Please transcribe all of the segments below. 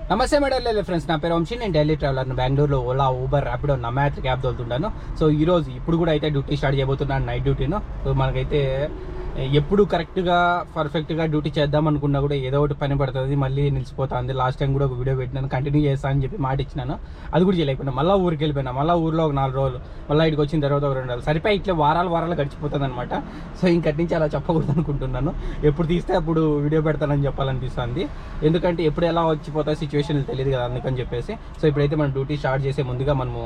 నమస్తే madam friends, నా పేరు వంశీ. నేను ఢిల్లీ ట్రావెలర్ను. బెంగళూరులో ఓలా, ఊబర్, ర్యాపిడో, నమాత్ క్యాబ్ తోలుతుంటాను. సో ఈరోజు ఇప్పుడు కూడా అయితే డ్యూటీ స్టార్ట్ చేయబోతున్నాను, నైట్ డ్యూటీను. సో మనకైతే ఎప్పుడు కరెక్ట్గా పర్ఫెక్ట్గా డ్యూటీ చేద్దాం అనుకున్నా కూడా ఏదో ఒకటి పని పడుతుంది, మళ్ళీ నిలిచిపోతుంది. లాస్ట్ టైం కూడా ఒక వీడియో పెట్టినాను, కంటిన్యూ చేస్తాను అని చెప్పి మాట ఇచ్చినాను, అది కూడా చేయలేకపోయినా. మళ్ళీ ఊరికి వెళ్ళిపోయినా, మళ్ళీ ఊరిలో ఒక 4 రోజులు, మళ్ళీ ఇక్కడికి వచ్చిన తర్వాత ఒక 2 రోజులు సరిపోయి ఇట్లా వారాలు గడిచిపోతుంది అనమాట. సో ఇంకటి నుంచి అలా చెప్పకూడదు అనుకుంటున్నాను. ఎప్పుడు తీస్తే అప్పుడు వీడియో పెడతానని చెప్పాలనిపిస్తుంది, ఎందుకంటే ఎప్పుడు ఎలా వచ్చిపోతాయి సిచ్యువేషన్ తెలియదు కదా, అందుకని చెప్పేసి. సో ఇప్పుడైతే మనం డ్యూటీ స్టార్ట్ చేసే ముందుగా మనము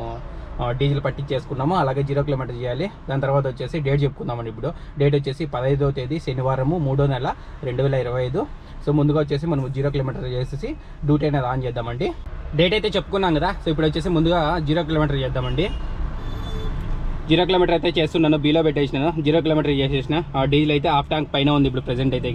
డీజిల్ పట్టించేసుకున్నాము, అలాగే 0 కిలోమీటర్ చేయాలి. దాని తర్వాత వచ్చేసి డేట్ చెప్పుకుందామండి. ఇప్పుడు డేట్ వచ్చేసి 15వ తేదీ శనివారము 3వ నెల 2025. సో ముందుగా వచ్చేసి మనం 0 కిలోమీటర్ చేసేసి డ్యూటీ అనేది ఆన్ చేద్దామండి. డేట్ అయితే చెప్పుకున్నాం కదా. సో ఇప్పుడు వచ్చేసి ముందుగా 0 కిలోమీటర్ చేద్దామండి. 0 కిలోమీటర్ అయితే చేస్తున్నాను, బీలో పెట్టేసినాను. 0 కిలోమీటర్ చేసేసిన. డీజిల్ అయితే హాఫ్ ట్యాంక్ పైన ఉంది ఇప్పుడు ప్రెజెంట్ అయితే.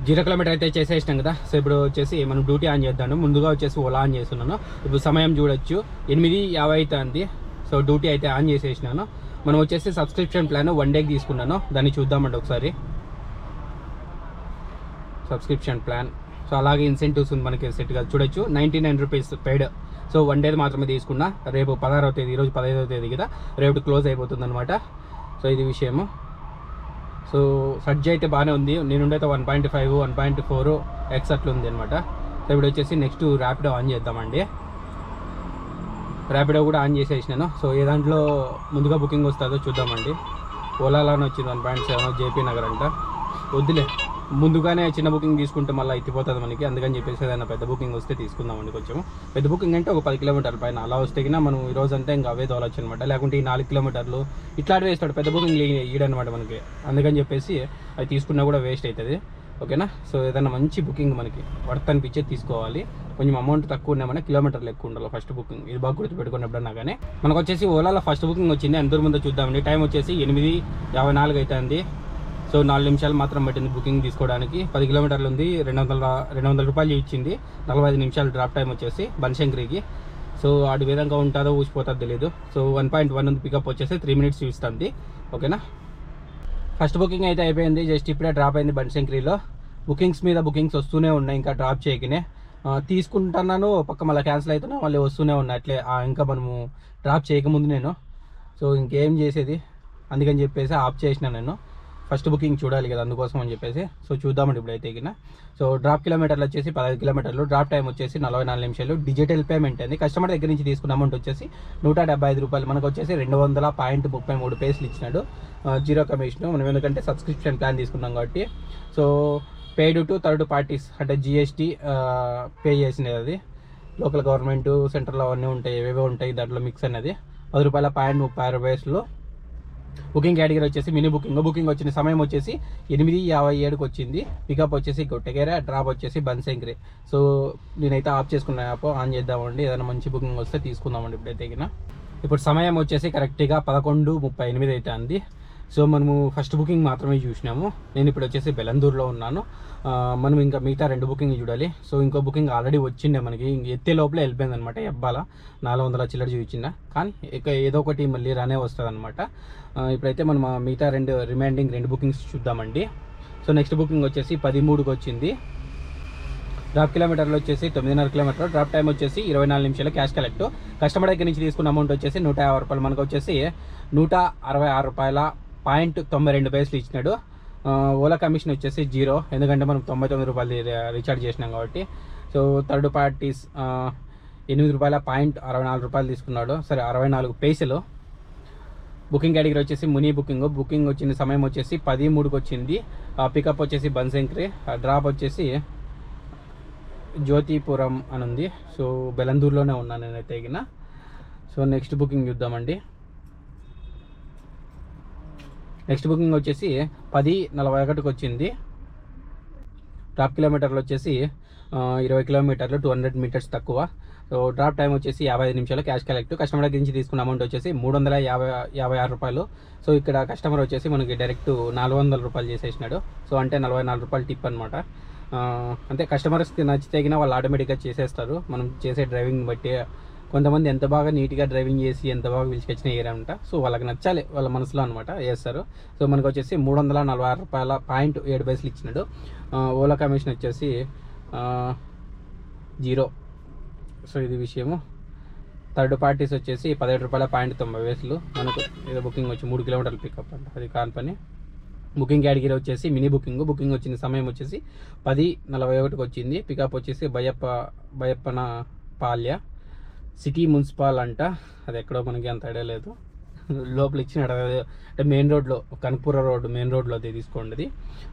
0 కిలోమీటర్ అయితే చేసేసినాం కదా. సో ఇప్పుడు వచ్చేసి మనం డ్యూటీ ఆన్ చేద్దాము. ముందుగా వచ్చేసి ఓలా ఆన్ చేస్తున్నాను. ఇప్పుడు సమయం చూడొచ్చు 8:50 అవుతుంది. సో డ్యూటీ అయితే ఆన్ చేసేసినాను. మనం వచ్చేసి సబ్స్క్రిప్షన్ ప్లాన్ 1 డేకి తీసుకున్నాను, దాన్ని చూద్దామండి ఒకసారి. సబ్స్క్రిప్షన్ ప్లాన్, సో అలాగే ఇన్సెంటివ్స్ ఉంది మనకి సెట్ గా చూడొచ్చు. 99 రూపీస్ పెయిడ్. సో 1 డే మాత్రమే తీసుకున్నా. రేపు 16వ తేదీ, ఈరోజు 15వ తేదీ కదా, రేపు క్లోజ్ అయిపోతుంది అనమాట. సో ఇది విషయము. సో సర్జ్ అయితే బాగానే ఉంది. నేనుండైతే 1.5, 1.4 ఎక్స్ అట్లా ఉంది అనమాట. సో ఇప్పుడు వచ్చేసి నెక్స్ట్ ర్యాపిడో ఆన్ చేద్దామండి. ర్యాపిడో కూడా ఆన్ చేసేసినాను. సో ఏ దాంట్లో ముందుగా బుకింగ్ వస్తుందో చూద్దామండి. ఓలాలోనే వచ్చింది 1.7 జేపీ నగర్ అంట. వద్దులే, ముందుగానే చిన్న బుకింగ్ తీసుకుంటే మళ్ళీ ఎత్తిపోతుంది మనకి, అందుకని చెప్పేసి ఏదైనా పెద్ద బుకింగ్ వస్తే తీసుకుందామండి. కొంచెం పెద్ద బుకింగ్ అంటే ఒక 10 కిలోమీటర్ల పైన అలా వస్తే కినా మనం ఈ రోజు అంతా ఇంకా అవే తోలొచ్చు అనమాట. లేకుంటే ఈ 4 కిలోమీటర్లు ఇట్లాంటి వేస్తాడు, పెద్ద బుకింగ్ ఈడనమాట మనకి. అందుకని చెప్పేసి అవి తీసుకున్నా కూడా వేస్ట్ అవుతుంది, ఓకేనా. సో ఏదైనా మంచి బుకింగ్ మనకి వర్త్ అనిపించేది తీసుకోవాలి. కొంచెం అమౌంట్ తక్కువ ఉన్నామన్నా కిలోమీటర్లు ఎక్కువ ఉండాలి ఫస్ట్ బుకింగ్. ఇది బాగా గుర్తుపెట్టుకున్నప్పుడన్నా కానీ. మనకు వచ్చేసి ఓలాలో ఫస్ట్ బుకింగ్ వచ్చింది. ఎంత దూరం ముందో చూద్దామండి. టైం వచ్చేసి 8:54 అవుతుంది. సో 4 నిమిషాలు మాత్రం పట్టింది బుకింగ్ తీసుకోవడానికి. 10 కిలోమీటర్లు ఉంది. 200 రూపాయలు ఇచ్చింది. 45 నిమిషాలు డ్రాప్ టైం వచ్చేసి బనశంకరికి. సో ఆడి విధంగా ఉంటుందో ఊసిపోతుందో తెలియదు. సో 1.1 ఉంది. పికప్ వచ్చేసి 3 మినిట్స్ చూస్తుంది, ఓకేనా. ఫస్ట్ బుకింగ్ అయితే అయిపోయింది. జస్ట్ ఇప్పుడే డ్రాప్ అయింది బనశంకరిలో. బుకింగ్స్ మీద బుకింగ్స్ వస్తూనే ఉన్నాయి, ఇంకా డ్రాప్ చేయకనే తీసుకుంటున్నాను. పక్క మళ్ళీ క్యాన్సిల్ అవుతున్నా, మళ్ళీ వస్తూనే ఉన్నాయి అట్లే. ఇంకా మనము డ్రాప్ చేయకముందు నేను సో ఇంకేం చేసేది, అందుకని చెప్పేసి ఆఫ్ చేసిన నేను. ఫస్ట్ బుకింగ్ చూడాలి కదా, అందుకోసం అని చెప్పేసి. సో చూద్దామండి ఇప్పుడైతే ఎగిన. సో డ్రాప్ కిలోమీటర్లు వచ్చేసి 15 కిలోమీటర్లు, డ్రాప్ టైం వచ్చేసి 44 నిమిషాలు. డిజిటల్ పేమెంట్ అండి. కస్టమర్ దగ్గర నుంచి తీసుకున్న అమౌంట్ వచ్చేసి 175 రూపాయలు. మనకు వచ్చేసి 200.33 ఇచ్చినాడు. 0 కమిషన్. మనం ఎందుకంటే సబ్స్క్రిప్షన్ ప్లాన్ తీసుకున్నాం కాబట్టి. So paid to third parties అంటే జిఎస్టీ పే చేసినది. అది లోకల్ గవర్నమెంట్, సెంట్రల్ అవన్నీ ఉంటాయి, ఏవేవో ఉంటాయి దాంట్లో మిక్స్ అనేది. 10 రూపాయలు. బుకింగ్ కేటగిరీ వచ్చేసి మినీ బుకింగ్. బుకింగ్ వచ్చిన సమయం వచ్చేసి 8:57కి వచ్చింది. పికప్ వచ్చేసి గొట్టెగేర, డ్రాప్ వచ్చేసి బనశంకరి. సో నేనైతే ఆఫ్ చేసుకున్న యాప్ ఆన్ చేద్దామండి. ఏదైనా మంచి బుకింగ్ వస్తే తీసుకుందామండి ఇప్పుడైతే. ఇప్పుడు సమయం వచ్చేసి కరెక్ట్గా 11:38 అయితే అంది. సో మనము ఫస్ట్ బుకింగ్ మాత్రమే చూసినాము. నేను ఇప్పుడు వచ్చేసి బెలందూరులో ఉన్నాను. మనం ఇంకా మిగతా 2 బుకింగ్ చూడాలి. సో ఇంకో బుకింగ్ ఆల్రెడీ వచ్చిండే మనకి, ఎత్తే లోపల వెళ్ళిపోయింది అనమాట. ఎబ్బాల 400 చిల్లర చూపించిందా, కానీ ఇక ఏదో ఒకటి మళ్ళీ రానే వస్తుంది అనమాట. ఇప్పుడైతే మనం మిగతా రిమైండింగ్ 2 బుకింగ్స్ చూద్దామండి. సో నెక్స్ట్ బుకింగ్ వచ్చేసి 13కి వచ్చింది. డ్రాప్ కిలోమీటర్లు వచ్చేసి 9.5 కిలోమీటర్. డ్రాప్ టైం వచ్చేసి 24 నిమిషాలు. Cash collect. కస్టమర్ దగ్గర నుంచి తీసుకున్న అమౌంట్ వచ్చేసి 150 రూపాయలు. మనకు వచ్చేసి 166.92 ఇచ్చినాడు. ఓలా కమిషన్ వచ్చేసి 0, ఎందుకంటే మనం 99 రూపాయలు రీఛార్జ్ చేసినాం కాబట్టి. సో థర్డ్ పార్టీస్ 8.64 రూపాయలు తీసుకున్నాడు. సరే 64 పైసలు. బుకింగ్ కేటగిరీ వచ్చేసి మునీ బుకింగ్. బుకింగ్ వచ్చిన సమయం వచ్చేసి 13కి వచ్చింది. పికప్ వచ్చేసి బనశంకరి. డ్రాప్ వచ్చేసి జ్యోతిపురం అని ఉంది. సో బెలందూరులోనే ఉన్నాను నేనైతే ఎగిన. సో నెక్స్ట్ బుకింగ్ చూద్దామండి. నెక్స్ట్ బుకింగ్ వచ్చేసి 10:41కి వచ్చింది. డ్రాప్ కిలోమీటర్లు వచ్చేసి 20 కిలోమీటర్లు, 200 మీటర్స్ తక్కువ. సో డ్రాప్ టైం వచ్చేసి 55 నిమిషాలు. Cash collect. కస్టమర్ దగ్గర నుంచి తీసుకున్న అమౌంట్ వచ్చేసి 356 రూపాయలు. సో ఇక్కడ కస్టమర్ వచ్చేసి మనకి డైరెక్ట్ 400 రూపాయలు చేసేసినాడు. సో అంటే 44 రూపాయలు టిప్ అనమాట. అంటే కస్టమర్స్కి నచ్చితే వాళ్ళు ఆటోమేటిక్గా చేసేస్తారు, మనం చేసే డ్రైవింగ్ బట్టి. కొంతమంది ఎంత బాగా నీట్గా డ్రైవింగ్ చేసి ఎంత బాగా పిలిచికొచ్చిన ఏరంట. సో వాళ్ళకి నచ్చాలి, వాళ్ళ మనసులో అనమాట చేస్తారు. సో మనకు వచ్చేసి 346 రూపాయల.7 ఇచ్చినాడు. ఓలా కమిషన్ వచ్చేసి 0. సో ఇది విషయము. థర్డ్ పార్టీస్ వచ్చేసి 17 రూపాయల .90 మనకు ఏదో బుకింగ్ వచ్చి 3 కిలోమీటర్లు పికప్ అంట, అది కాని పని. బుకింగ్ కేటగిరీ వచ్చేసి మినీ బుకింగ్ వచ్చిన సమయం వచ్చేసి 10:41కి వచ్చింది. పికప్ వచ్చేసి బయ్యప్పన పాల్య సిటీ మున్సిపల్ అంట, అది ఎక్కడో మనకి అంత ఐడియా లేదు. లోపల ఇచ్చినాడు అంటే మెయిన్ రోడ్లో, కనకపుర రోడ్ మెయిన్ రోడ్లో అది తీసుకోండి.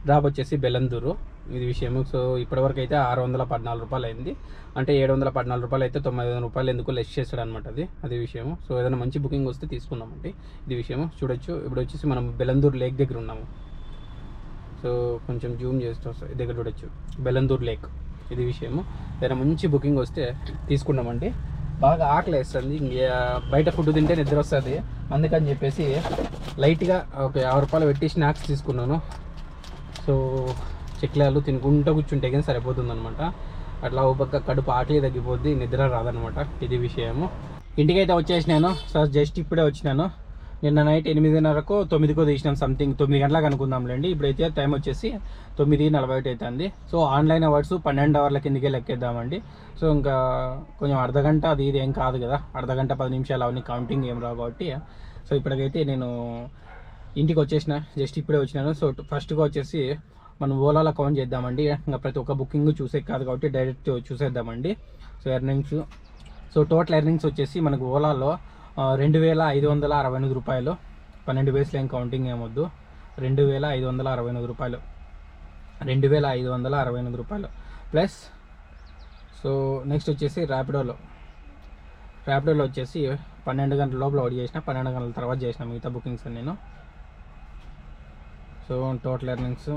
డ్రాప్ వచ్చేసి బెలందూరు, ఇది విషయము. సో ఇప్పటివరకు అయితే 614 రూపాయలు అయింది. అంటే 714 రూపాయలు అయితే 95 రూపాయలు ఎందుకు లెస్ చేస్తాడు అనమాట, అది విషయము. సో ఏదైనా మంచి బుకింగ్ వస్తే తీసుకుందామండి, ఇది విషయము. చూడొచ్చు ఇప్పుడు వచ్చేసి మనం బెలందూరు లేక్ దగ్గర ఉన్నాము. సో కొంచెం జూమ్ చేస్తూ వస్తాయి, దగ్గర చూడొచ్చు బెలందూరు లేక్, ఇది విషయము. ఏదైనా మంచి బుకింగ్ వస్తే తీసుకున్నామండి. బాగా ఆకలి వేస్తుంది, బయట ఫుడ్ తింటే నిద్ర వస్తుంది, అందుకని చెప్పేసి లైట్గా ఒక 50 రూపాయలు పెట్టి స్నాక్స్ తీసుకున్నాను. సో చెక్లాలు తినుకుంటూ కూర్చుంటే కానీ సరిపోతుంది అనమాట. అట్లా ఒక పక్క కడుపు ఆకలి తగ్గిపోద్ది, నిద్ర రాదనమాట, ఇది విషయము. ఇంటికైతే వచ్చేసినాను సార్, జస్ట్ ఇప్పుడే వచ్చినాను. నిన్న నైట్ 8:30కో 9కో తీసినాం, సంథింగ్ 9 గంటలకు అనుకుందాంలేండి. ఇప్పుడైతే టైం వచ్చేసి 9:41 అవుతుంది. సో ఆన్లైన్ అవర్స్ 12 అవర్ల కిందకే లెక్కేద్దామండి. సో ఇంకా కొంచెం అర్ధగంట అది ఇది ఏం కాదు కదా, అర్ధగంట 10 నిమిషాలు అవన్నీ కౌంటింగ్ ఏం రావు కాబట్టి. సో ఇప్పటికైతే నేను ఇంటికి వచ్చేసిన, జస్ట్ ఇప్పుడే వచ్చినాను. సో ఫస్ట్గా వచ్చేసి మనం ఓలాలో కౌంట్ చేద్దామండి. ఇంకా ప్రతి ఒక్క బుకింగ్ చూసే కాదు కాబట్టి డైరెక్ట్ చూసేద్దామండి. So earnings, so total earnings వచ్చేసి మనకు ఓలాలో 2,568 రూపాయలు, 12 వేసులు ఏం కౌంటింగ్ ఏమొద్దు, 2,568 రూపాయలు, 2,568 రూపాయలు ప్లస్. సో నెక్స్ట్ వచ్చేసి ర్యాపిడోలో వచ్చేసి 12 గంటల లోపల ఒకటి చేసిన, 12 గంటల తర్వాత చేసిన మిగతా బుకింగ్స్ నేను. సో టోటల్ ఎర్నింగ్స్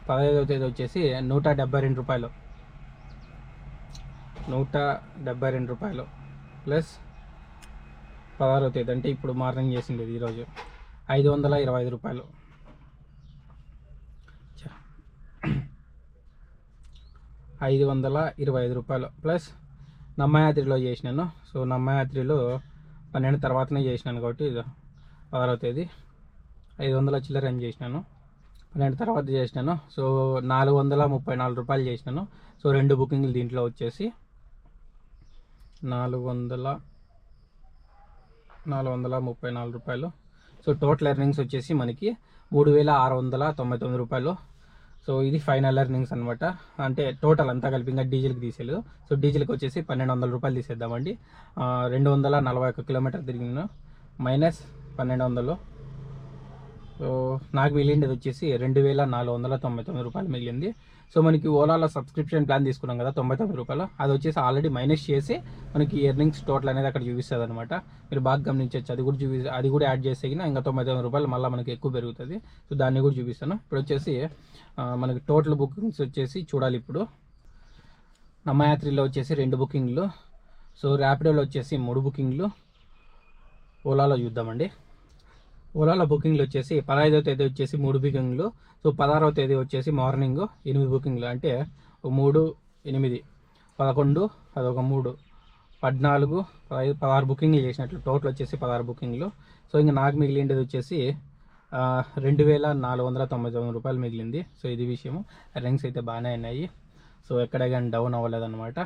15వ తేదీ వచ్చేసి 172 రూపాయలు, 172 రూపాయలు ప్లస్ 16వ తేదీ అంటే ఇప్పుడు మార్నింగ్ చేసింది ఈరోజు 525 రూపాయలు, 525 రూపాయలు ప్లస్ నమ్మయాత్రిలో చేసినాను. సో నమ్మయాత్రిలో 12 తర్వాతనే చేసినాను కాబట్టి 16వ తేదీ 500 చిల్లర ఏం చేసినాను, 12 తర్వాత చేసినాను. సో 434 రూపాయలు చేసినాను. సో 2 బుకింగ్లు దీంట్లో వచ్చేసి 434 రూపాయలు. సో టోటల్ ఎర్నింగ్స్ వచ్చేసి మనకి 3,699 రూపాయలు. సో ఇది ఫైనల్ ఎర్నింగ్స్ అనమాట, అంటే టోటల్ అంతా కలిపి ఇంకా డీజిల్కి తీసేయలేదు. సో డీజిల్కి వచ్చేసి 1,200 రూపాయలు తీసేద్దామండి. 241 కిలోమీటర్ తిరిగిన మైనస్ 1,200. సో నాకు మిగిలింది వచ్చేసి 2,499 రూపాయలు మిగిలింది. సో మనకి ఓలాలో సబ్స్క్రిప్షన్ ప్లాన్ తీసుకున్నాం కదా 99 రూపాయలు, అది వచ్చేసి ఆల్రెడీ మైనస్ చేసి మనకి ఎర్నింగ్స్ టోటల్ అనేది అక్కడ చూపిస్తుంది అనమాట. మీరు బాగా గమనించవచ్చు, అది కూడా యాడ్ చేస్తే ఇంకా 99 రూపాయలు మళ్ళీ మనకి ఎక్కువ పెరుగుతుంది. సో దాన్ని కూడా చూపిస్తాను. ఇప్పుడు వచ్చేసి మనకి టోటల్ బుకింగ్స్ వచ్చేసి చూడాలి. ఇప్పుడు నమ్మయాత్రిలో వచ్చేసి 2 బుకింగ్లు, సో ర్యాపిడోలో వచ్చేసి 3 బుకింగ్లు, ఓలాలో చూద్దామండి. ఓలాలో బుకింగ్లు వచ్చేసి 15వ తేదీ వచ్చేసి 3 బుకింగ్లు. సో 16వ తేదీ వచ్చేసి మార్నింగ్ 8 బుకింగ్లు, అంటే 3, 8, 11, అదొక 3, 14, 16 బుకింగ్లు చేసినట్లు టోటల్ వచ్చేసి 16 బుకింగ్లు. సో ఇంకా నాకు మిగిలిండేది వచ్చేసి 2,499 రూపాయలు మిగిలింది. సో ఇది విషయము. ఎర్నింగ్స్ అయితే బాగానే ఉన్నాయి, సో ఎక్కడ కానీ డౌన్ అవ్వలేదన్నమాట.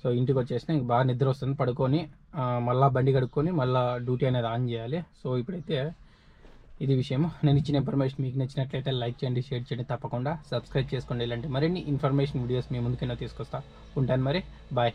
సో ఇంటికి వచ్చేసిన ఇంక బాగా నిద్ర వస్తుంది, పడుకొని మళ్ళీ బండి కడుక్కొని మళ్ళీ డ్యూటీ అనేది ఆన్ చేయాలి. సో ఇప్పుడైతే ఇది విషయం. నేను ఇచ్చిన ఇన్ఫర్మేషన్ మీకు నచ్చినట్లయితే లైక్ చేయండి, షేర్ చేయండి, తప్పకుండా సబ్స్క్రైబ్ చేసుకోండి. ఇలాంటి మరిన్ని ఇన్ఫర్మేషన్ వీడియోస్ మీ ముందుకైనా తీసుకొస్తా ఉంటాను. మరి బాయ్.